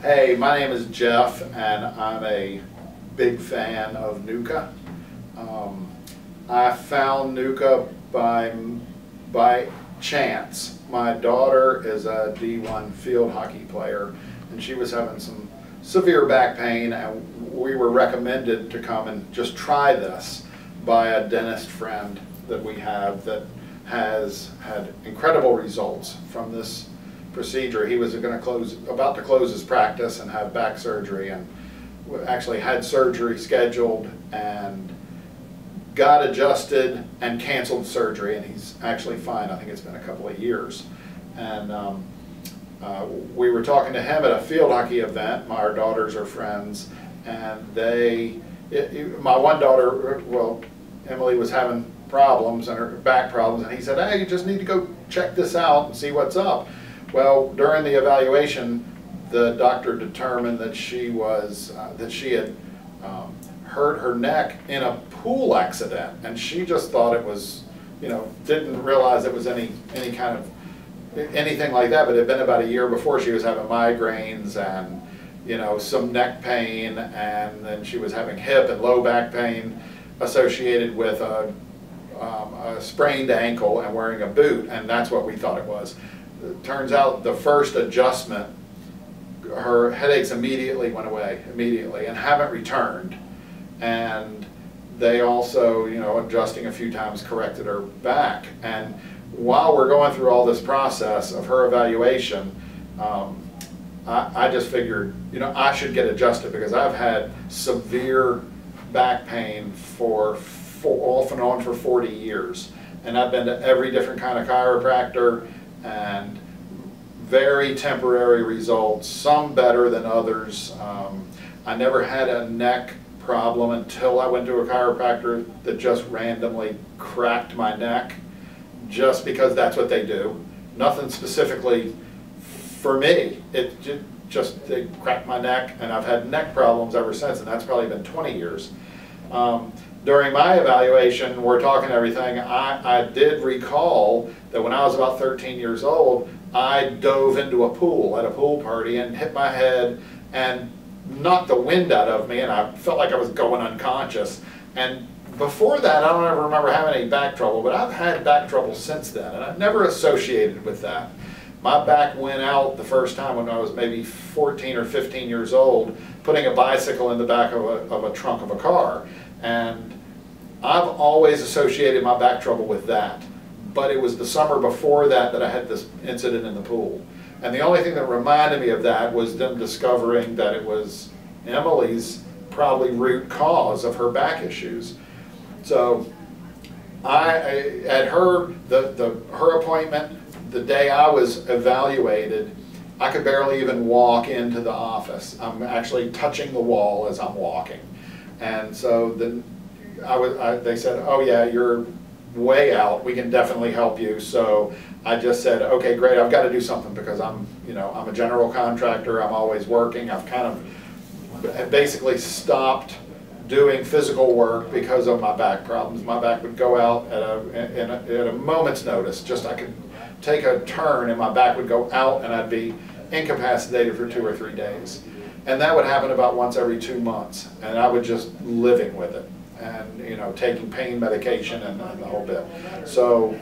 Hey, my name is Jeff, and I'm a big fan of NUCCA. I found NUCCA by chance. My daughter is a D1 field hockey player, and she was having some severe back pain, and we were recommended to come and just try this by a dentist friend that we have that has had incredible results from this procedure. He was about to close his practice and have back surgery, and actually had surgery scheduled and got adjusted and canceled surgery, and he's actually fine. I think it's been a couple of years. And we were talking to him at a field hockey event. Our daughters are friends, and my one daughter, well, Emily, was having problems and her back problems, and he said, hey, you just need to go check this out and see what's up. Well, during the evaluation, the doctor determined that she had hurt her neck in a pool accident, and she just thought it was, didn't realize it was anything like that. But it had been about a year before. She was having migraines and some neck pain, and then she was having hip and low back pain associated with a sprained ankle and wearing a boot, and that's what we thought it was. It turns out the first adjustment, her headaches immediately went away, and haven't returned. And they also, adjusting a few times, corrected her back. And while we're going through all this process of her evaluation, I just figured, I should get adjusted, because I've had severe back pain for off and on for 40 years. And I've been to every different kind of chiropractor, and very temporary results, some better than others. I never had a neck problem until I went to a chiropractor that just randomly cracked my neck, just because that's what they do. Nothing specifically for me. It just they cracked my neck, and I've had neck problems ever since, and that's probably been 20 years. During my evaluation, we're talking everything, I did recall that when I was about 13 years old, I dove into a pool at a pool party and hit my head and knocked the wind out of me, and I felt like I was going unconscious. And before that, I don't ever remember having any back trouble, but I've had back trouble since then, and I've never associated with that. My back went out the first time when I was maybe 14 or 15 years old, putting a bicycle in the back of a trunk of a car. And I've always associated my back trouble with that. But it was the summer before that I had this incident in the pool. And the only thing that reminded me of that was them discovering that it was Emily's probably root cause of her back issues. So at her appointment, the day I was evaluated, I could barely even walk into the office. I'm actually touching the wall as I'm walking. And so then they said, oh yeah, you're way out, we can definitely help you. So I just said, okay, great, I've got to do something, because I'm a general contractor, I'm always working. I've kind of basically stopped doing physical work because of my back problems. My back would go out at a moment's notice. Just I could take a turn and my back would go out, and I'd be incapacitated for 2 or 3 days. And that would happen about once every 2 months, and I was just living with it, and taking pain medication and the whole bit. So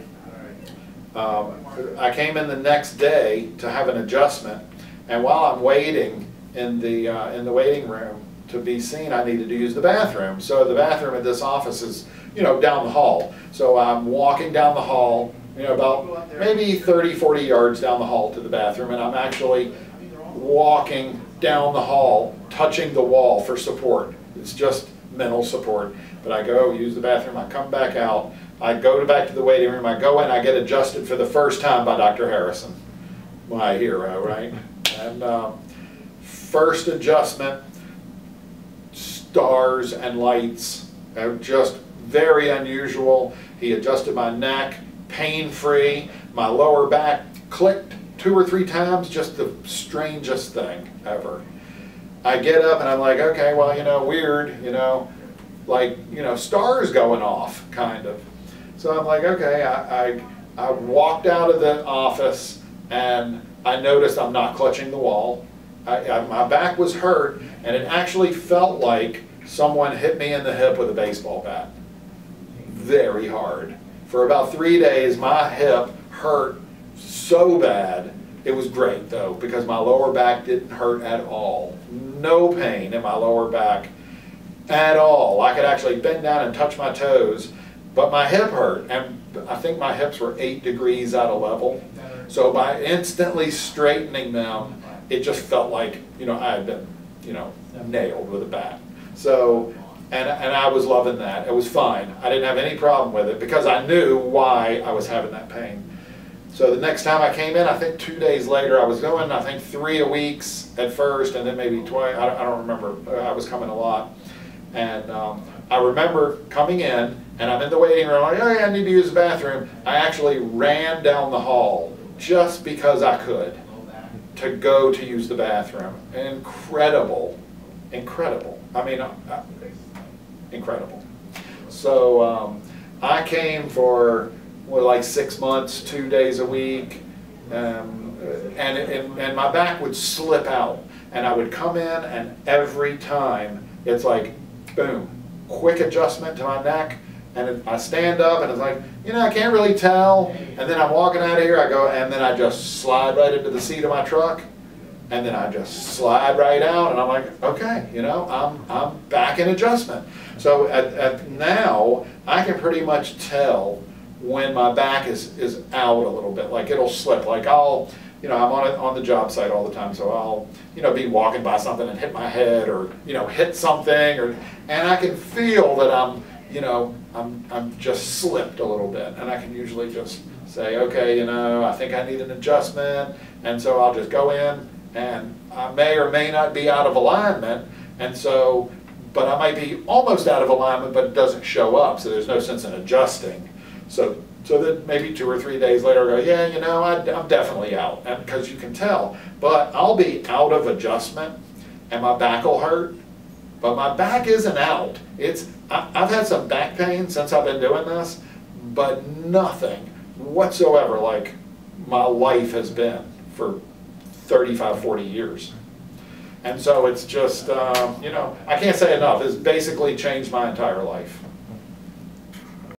I came in the next day to have an adjustment, and while I'm waiting in the waiting room to be seen, I needed to use the bathroom. So the bathroom at this office is down the hall. So I'm walking down the hall, about maybe 30-40 yards down the hall to the bathroom, and I'm actually walking down the hall, touching the wall for support. It's just mental support. But I go use the bathroom, I come back out, I go back to the waiting room, I go in, I get adjusted for the first time by Dr. Harrison, my hero, right? And first adjustment, stars and lights, just very unusual. He adjusted my neck, pain-free, my lower back clicked 2 or 3 times, just the strangest thing ever. I get up and I'm like, okay, well, weird, like, stars going off, kind of. So I'm like, okay, I walked out of the office, and I noticed I'm not clutching the wall. My back was hurt, and it actually felt like someone hit me in the hip with a baseball bat. Very hard. For about 3 days, my hip hurt so bad. It was great though, because my lower back didn't hurt at all. No pain in my lower back at all. I could actually bend down and touch my toes, but my hip hurt, and I think my hips were 8 degrees out of level. So by instantly straightening them, it just felt like, you know, I had been, you know, nailed with a bat. So, and I was loving that. It was fine. I didn't have any problem with it because I knew why I was having that pain. So the next time I came in, I think 2 days later, I was going, I think 3 a week at first, and then maybe twice. I don't remember. I was coming a lot. And I remember coming in, and I'm in the waiting room, like, oh yeah, I need to use the bathroom. I actually ran down the hall just because I could to go to use the bathroom. Incredible, incredible. I mean, incredible. So I came for, well, like 6 months, 2 days a week, and my back would slip out, and I would come in, and every time it's like, boom, quick adjustment to my neck, and I stand up, and it's like, you know, I can't really tell, and then I'm walking out of here, I go, and then I just slide right into the seat of my truck, and then I just slide right out, and I'm like, okay, you know, I'm back in adjustment. So at now, I can pretty much tell when my back is out a little bit, like it'll slip, like I'll, you know, I'm on the job site all the time, so I'll, you know, be walking by something and hit my head, or, you know, hit something, or, and I can feel that I'm, you know, I'm just slipped a little bit, and I can usually just say, okay, you know, I think I need an adjustment, and so I'll just go in, and I may or may not be out of alignment, and so, but I might be almost out of alignment, but it doesn't show up, so there's no sense in adjusting. So then maybe 2 or 3 days later, I go, yeah, you know, I'm definitely out, and because you can tell. But I'll be out of adjustment, and my back will hurt, but my back isn't out. I've had some back pain since I've been doing this, but nothing whatsoever like my life has been for 35, 40 years. And so it's just, you know, I can't say enough. It's basically changed my entire life.